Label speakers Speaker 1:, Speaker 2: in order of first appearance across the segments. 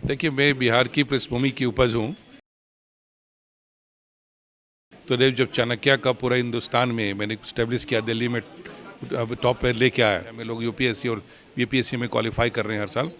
Speaker 1: देखिए, मैं बिहार की पृष्ठभूमि की उपज हूँ। तो जब चाणक्य का पूरा हिंदुस्तान में मैंने स्टेब्लिश किया, दिल्ली में अब टॉप पे लेके आया। हमें लोग यूपीएससी और बीपीएससी में क्वालिफाई कर रहे हैं हर साल,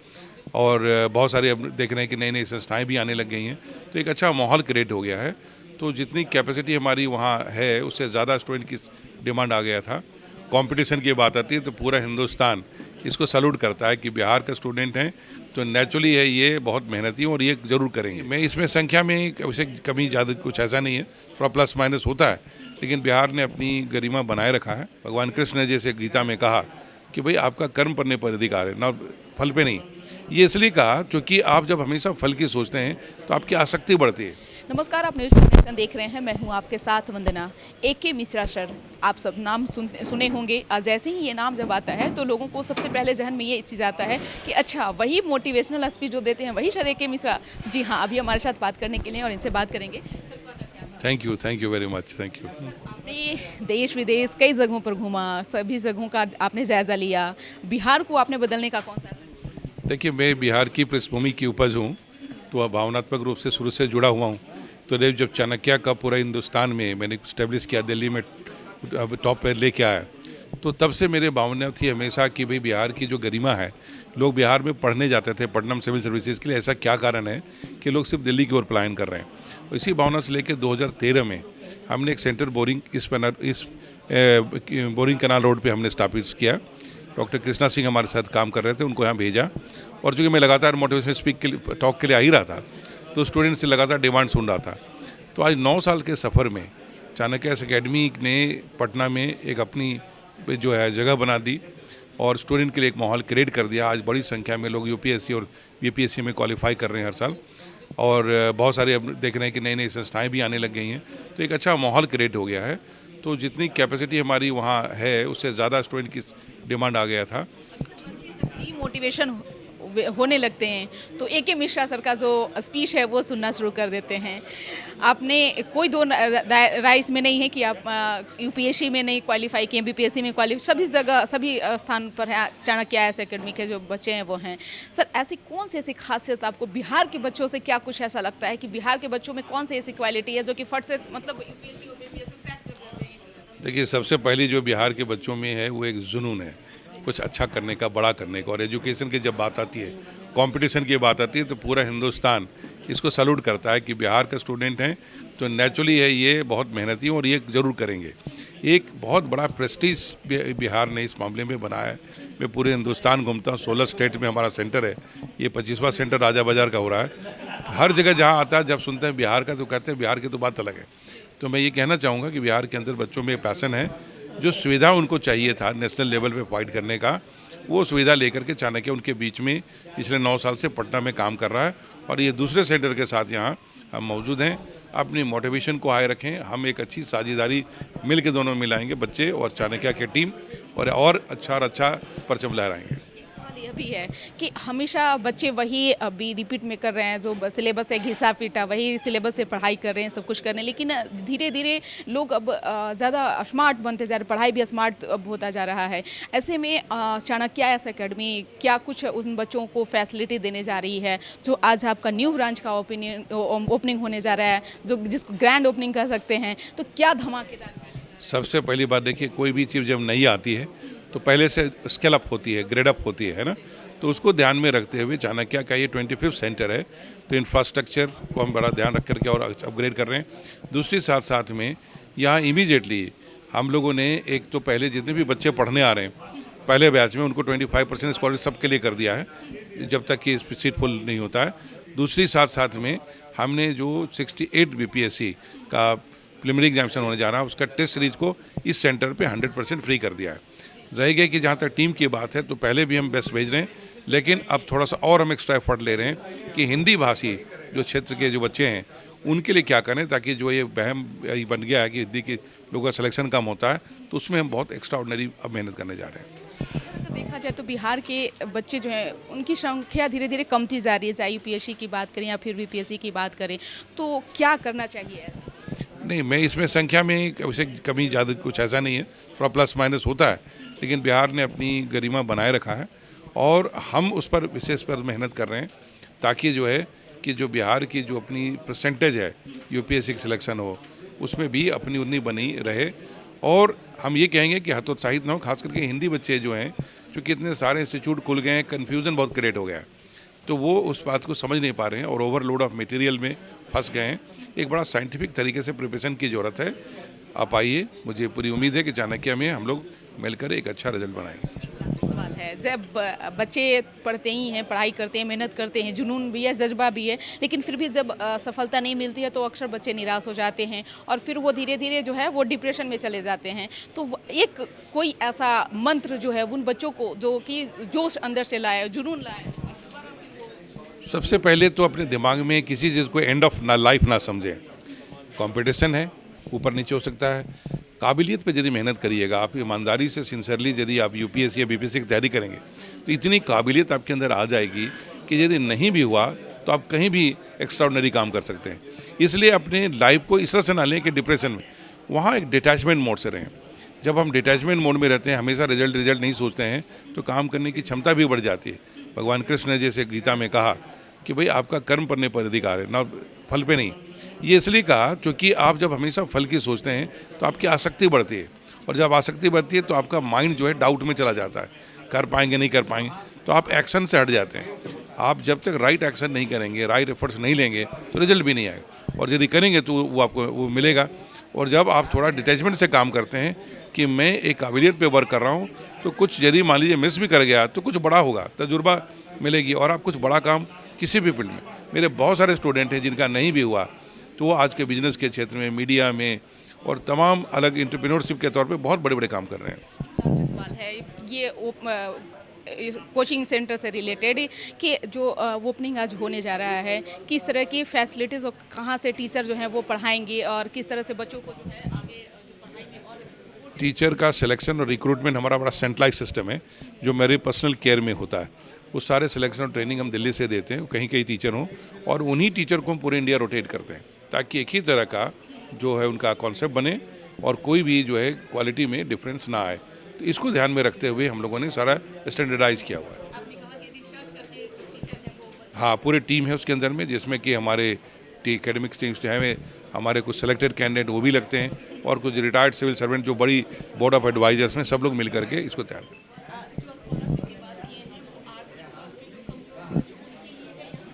Speaker 1: और बहुत सारे अब देख रहे हैं कि नई नई संस्थाएं भी आने लग गई हैं। तो एक अच्छा माहौल क्रिएट हो गया है। तो जितनी कैपेसिटी हमारी वहाँ है, उससे ज़्यादा स्टूडेंट की डिमांड आ गया था। कंपटीशन की बात आती है तो पूरा हिंदुस्तान इसको सैल्यूट करता है कि बिहार का स्टूडेंट हैं तो नेचुरली है, ये बहुत मेहनती हैं और ये ज़रूर करेंगे। मैं इसमें संख्या में वैसे कमी ज़्यादा कुछ ऐसा नहीं है, थोड़ा प्लस माइनस होता है, लेकिन बिहार ने अपनी गरिमा बनाए रखा है। भगवान कृष्ण ने जैसे गीता में कहा कि भाई आपका कर्म करने पर अधिकार है, ना फल पे नहीं। ये इसलिए कहा क्योंकि आप जब हमेशा फल की सोचते हैं तो आपकी आसक्ति बढ़ती है।
Speaker 2: नमस्कार, आप न्यूज़ जनरेशन देख रहे हैं। मैं हूं आपके साथ वंदना। AK मिश्रा सर, आप सब नाम सुने होंगे। जैसे ही ये नाम जब आता है तो लोगों को सबसे पहले जहन में ये चीज़ आता है कि अच्छा, वही मोटिवेशनल स्पीच जो देते हैं वही सर AK मिश्रा। जी हाँ, अभी हमारे साथ बात करने के लिए और इनसे बात करेंगे। सर, स्वागत है आपका।
Speaker 1: Thank you very much, thank you.
Speaker 2: आपने देश विदेश कई जगहों पर घूमा, सभी जगहों का आपने जायजा लिया। बिहार को आपने बदलने का कौन सा?
Speaker 1: देखिए, मैं बिहार की पृष्ठभूमि की उपज हूँ, तो भावनात्मक रूप से शुरू से जुड़ा हुआ हूँ। तो जब चाणक्य का पूरा हिंदुस्तान में मैंने स्टेब्लिश किया, दिल्ली में अब टॉप पे लेके आया, तो तब से मेरे भावना थी हमेशा कि भाई बिहार की जो गरिमा है, लोग बिहार में पढ़ने जाते थे पटना सिविल सर्विसेज के लिए। ऐसा क्या कारण है कि लोग सिर्फ दिल्ली की ओर पलायन कर रहे हैं। इसी भावना से लेकर 2013 में हमने एक centre boring boring canal road पे हमने स्थापित किया। डॉक्टर कृष्णा सिंह हमारे साथ काम कर रहे थे, उनको यहाँ भेजा। और चूँकि मैं लगातार मोटिवेशन स्पीक के लिए टॉक के लिए आ ही रहा था, तो स्टूडेंट्स से लगातार डिमांड सुन रहा था। तो आज 9 साल के सफ़र में चाणक्य एकेडमी ने पटना में एक अपनी जो है जगह बना दी और स्टूडेंट के लिए एक माहौल क्रिएट कर दिया। आज बड़ी संख्या में लोग यूपीएससी और बीपीएससी में क्वालिफाई कर रहे हैं हर साल, और बहुत सारे अब देख रहे हैं कि नई नई संस्थाएं भी आने लग गई हैं। तो एक अच्छा माहौल क्रिएट हो गया है। तो जितनी कैपेसिटी हमारी वहाँ है, उससे ज़्यादा स्टूडेंट की डिमांड आ गया था।
Speaker 2: डीमोटिवेशन होने लगते हैं तो AK मिश्रा सर का जो स्पीच है वो सुनना शुरू कर देते हैं। आपने कोई दो राय इसमें नहीं है कि आप यूपीएससी में नहीं क्वालिफाई किए, बीपीएससी में क्वालिफाई, सभी जगह सभी स्थान पर है चाणक्य एकेडमी के जो बच्चे हैं वो हैं। सर, ऐसी कौन सी ऐसी खासियत आपको बिहार के बच्चों से, क्या कुछ ऐसा लगता है कि बिहार के बच्चों में कौन सी ऐसी क्वालिटी है जो कि फट से मतलब यूपीएससी और बीपीएससी क्रैक कर देते हैं?
Speaker 1: देखिए, सबसे पहली जो बिहार के बच्चों में है वो एक जुनून है, कुछ अच्छा करने का, बड़ा करने का। और एजुकेशन की जब बात आती है, कंपटीशन की बात आती है, तो पूरा हिंदुस्तान इसको सैल्यूट करता है कि बिहार का स्टूडेंट हैं तो नेचुरली है, ये बहुत मेहनती हैं और ये ज़रूर करेंगे। एक बहुत बड़ा प्रेस्टीज बिहार ने इस मामले में बनाया है। मैं पूरे हिंदुस्तान घूमता हूँ, 16 स्टेट में हमारा सेंटर है। ये 25वां सेंटर राजा बाज़ार का हो रहा है। हर जगह जहाँ आता है, जब सुनते हैं बिहार का तो कहते हैं बिहार की तो बात अलग है। तो मैं ये कहना चाहूँगा कि बिहार के अंदर बच्चों में पैसन है। जो सुविधा उनको चाहिए था नेशनल लेवल पे फाइट करने का, वो सुविधा लेकर के चाणक्य उनके बीच में पिछले 9 साल से पटना में काम कर रहा है। और ये दूसरे सेंटर के साथ यहाँ हम मौजूद हैं। अपनी मोटिवेशन को हाई रखें, हम एक अच्छी साझेदारी मिल के दोनों मिलाएंगे, बच्चे और चाणक्य की टीम, और अच्छा परचम लहराएंगे।
Speaker 2: यह भी है कि हमेशा बच्चे वही अभी रिपीट में कर रहे हैं, जो सिलेबस है घिसा पीटा, वही सिलेबस से पढ़ाई कर रहे हैं, सब कुछ कर रहे हैं। लेकिन धीरे धीरे लोग अब ज़्यादा स्मार्ट बनते जा रहे हैं, पढ़ाई भी स्मार्ट अब होता जा रहा है। ऐसे में चाणक्य एकेडमी क्या कुछ उन बच्चों को फैसिलिटी देने जा रही है? जो आज आपका न्यू ब्रांच का ओपनिंग होने जा रहा है, जो जिसको ग्रैंड ओपनिंग कह सकते हैं, तो क्या धमाकेदार?
Speaker 1: सबसे पहली बात, देखिए, कोई भी चीज़ जब नई आती है तो पहले से स्केल अप होती है, ग्रेड अप होती है ना। तो उसको ध्यान में रखते हुए चाणक्य का ये 25वां सेंटर है, तो इंफ्रास्ट्रक्चर को हम बड़ा ध्यान रख करके और अपग्रेड कर रहे हैं। दूसरी साथ में यहाँ इमीडिएटली हम लोगों ने एक तो पहले जितने भी बच्चे पढ़ने आ रहे हैं पहले बैच में, उनको 25% स्कॉलरशिप सबके लिए कर दिया है जब तक कि सीट फुल नहीं होता है। दूसरी साथ में हमने जो 68 बीपीएससी का प्रिलिमिनरी एग्जामिनेशन होने जा रहा है, उसका टेस्ट सीरीज को इस सेंटर पे 100% फ्री कर दिया है। रह गया कि जहाँ तक टीम की बात है, तो पहले भी हम बेस्ट भेज रहे हैं, लेकिन अब थोड़ा सा और हम एक्स्ट्रा एफर्ट ले रहे हैं कि हिंदी भाषी जो क्षेत्र के जो बच्चे हैं उनके लिए क्या करें, ताकि जो ये वहम बन गया है कि हिंदी के लोगों का सिलेक्शन कम होता है, तो उसमें हम बहुत एक्स्ट्रा ऑर्डिनरी अब मेहनत करने जा रहे हैं।
Speaker 2: अगर देखा जाए तो बिहार के बच्चे जो हैं उनकी संख्या धीरे धीरे कमती जा रही है, चाहे यूपीएससी की बात करें या फिर बीपीएससी की बात करें, तो क्या करना चाहिए?
Speaker 1: नहीं, मैं इसमें संख्या में वैसे कमी ज़्यादा कुछ ऐसा नहीं है, थोड़ा प्लस माइनस होता है, लेकिन बिहार ने अपनी गरिमा बनाए रखा है और हम उस पर विशेष पर मेहनत कर रहे हैं। ताकि जो है कि जो बिहार की जो अपनी परसेंटेज है यूपीएससी की सिलेक्शन हो उसमें भी अपनी उतनी बनी रहे। और हम ये कहेंगे कि हतोत्साहित ना हो, खास करके हिंदी बच्चे जो हैं, क्योंकि इतने सारे इंस्टीट्यूट खुल गए हैं, कन्फ्यूज़न बहुत क्रिएट हो गया है, तो वो उस बात को समझ नहीं पा रहे हैं और ओवरलोड ऑफ मटेरियल में फंस गए हैं। एक बड़ा साइंटिफिक तरीके से प्रिपरेशन की ज़रूरत है। आप आइए, मुझे पूरी उम्मीद है कि चाणक्य में हम लोग मिलकर एक अच्छा रिजल्ट बनाएंगे।
Speaker 2: सवाल है, जब बच्चे पढ़ते ही हैं, पढ़ाई करते हैं, मेहनत करते हैं, जुनून भी है, जज्बा भी है, लेकिन फिर भी जब सफलता नहीं मिलती है तो अक्सर बच्चे निराश हो जाते हैं और फिर वो धीरे धीरे जो है वो डिप्रेशन में चले जाते हैं। तो एक कोई ऐसा मंत्र जो है उन बच्चों को जो कि जोश अंदर से लाए, जुनून लाए।
Speaker 1: सबसे पहले तो अपने दिमाग में किसी चीज़ को एंड ऑफ ना लाइफ ना समझें। कंपटीशन है, ऊपर नीचे हो सकता है। काबिलियत पे यदि मेहनत करिएगा, आप ईमानदारी से सिंसियरली यदि आप यूपीएससी या बीपीएससी की तैयारी करेंगे तो इतनी काबिलियत आपके अंदर आ जाएगी कि यदि नहीं भी हुआ तो आप कहीं भी एक्स्ट्राऑर्डिनरी काम कर सकते हैं। इसलिए अपने लाइफ को इस तरह से ना लें कि डिप्रेशन में, वहाँ एक डिटैचमेंट मोड से रहें। जब हम डिटैचमेंट मोड में रहते हैं, हमेशा रिजल्ट नहीं सोचते हैं, तो काम करने की क्षमता भी बढ़ जाती है। भगवान कृष्ण ने जैसे गीता में कहा कि भाई आपका कर्म करने पर अधिकार है, ना फल पे नहीं। ये इसलिए कहा क्योंकि आप जब हमेशा फल की सोचते हैं तो आपकी आसक्ति बढ़ती है, और जब आसक्ति बढ़ती है तो आपका माइंड जो है डाउट में चला जाता है, कर पाएंगे नहीं कर पाएंगे, तो आप एक्शन से हट जाते हैं। आप जब तक राइट एक्शन नहीं करेंगे, राइट एफर्ट्स नहीं लेंगे तो रिजल्ट भी नहीं आएगा, और यदि करेंगे तो वो आपको वो मिलेगा। और जब आप थोड़ा डिटैचमेंट से काम करते हैं कि मैं एक काबिलियत पे वर्क कर रहा हूँ, तो कुछ यदि मान लीजिए मिस भी कर गया तो कुछ बड़ा होगा, तजुर्बा मिलेगी और आप कुछ बड़ा काम किसी भी फील्ड में। मेरे बहुत सारे स्टूडेंट हैं जिनका नहीं भी हुआ तो वो आज के बिजनेस के क्षेत्र में, मीडिया में और तमाम अलग एंटरप्रेन्योरशिप के तौर पे बहुत बड़े बड़े काम कर रहे हैं।
Speaker 2: सवाल है ये कोचिंग सेंटर से रिलेटेड कि जो ओपनिंग आज होने जा रहा है, किस तरह की फैसिलिटीज़ और कहाँ से टीचर जो हैं वो पढ़ाएंगे और किस तरह से बच्चों को जो है आगे पढ़ाई में और
Speaker 1: टीचर का सिलेक्शन और रिक्रूटमेंट हमारा बड़ा सेंट्रलाइज सिस्टम है जो मेरे पर्सनल केयर में होता है। वो सारे सिलेक्शन और ट्रेनिंग हम दिल्ली से देते हैं, कहीं कहीं टीचर हों, और उन्हीं टीचर को हम पूरे इंडिया रोटेट करते हैं ताकि एक ही तरह का जो है उनका कॉन्सेप्ट बने और कोई भी जो है क्वालिटी में डिफरेंस ना आए। तो इसको ध्यान में रखते हुए हम लोगों ने सारा स्टैंडर्डाइज किया हुआ है।
Speaker 2: आपने कहा कि रिसर्च करके जो टीचर हैं वो
Speaker 1: हाँ, पूरी टीम है उसके अंदर में, जिसमें कि हमारे एकेडमिक्स टीम्स जो है, हमारे कुछ सेलेक्टेड कैंडिडेट वो भी लगते हैं और कुछ रिटायर्ड सिविल सर्वेंट जो बड़ी बोर्ड ऑफ एडवाइजर्स में, सब लोग मिल करके इसको तैयार करते हैं।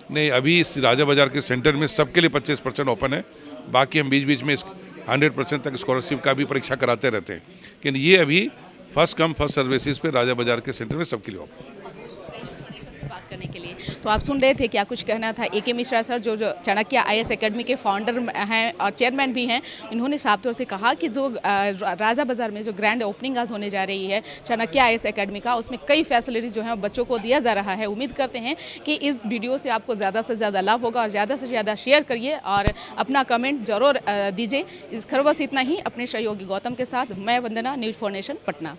Speaker 1: नहीं, अभी इस राजा बाजार के सेंटर में सबके लिए 25% ओपन है। बाकी हम बीच बीच में 100% तक स्कॉलरशिप का भी परीक्षा कराते रहते हैं, लेकिन ये अभी फर्स्ट कम फर्स्ट सर्विसेज पे राजा बाजार के सेंटर में सबके लिए ओपन है।
Speaker 2: बात करने के लिए तो आप सुन रहे थे, क्या कुछ कहना था ए.के. मिश्रा सर जो चाणक्य आईएएस एकेडमी के फाउंडर हैं और चेयरमैन भी हैं। इन्होंने साफ तौर से कहा कि जो राजा बाजार में जो ग्रैंड ओपनिंग आज होने जा रही है चाणक्य आईएएस एकेडमी का, उसमें कई फैसिलिटीज़ जो हैं बच्चों को दिया जा रहा है। उम्मीद करते हैं कि इस वीडियो से आपको ज़्यादा से ज़्यादा लाभ होगा और ज़्यादा से ज़्यादा शेयर करिए और अपना कमेंट जरूर दीजिए। इस खबर बस इतना ही। अपने सहयोगी गौतम के साथ मैं वंदना, न्यूज़ 4 नेशन पटना।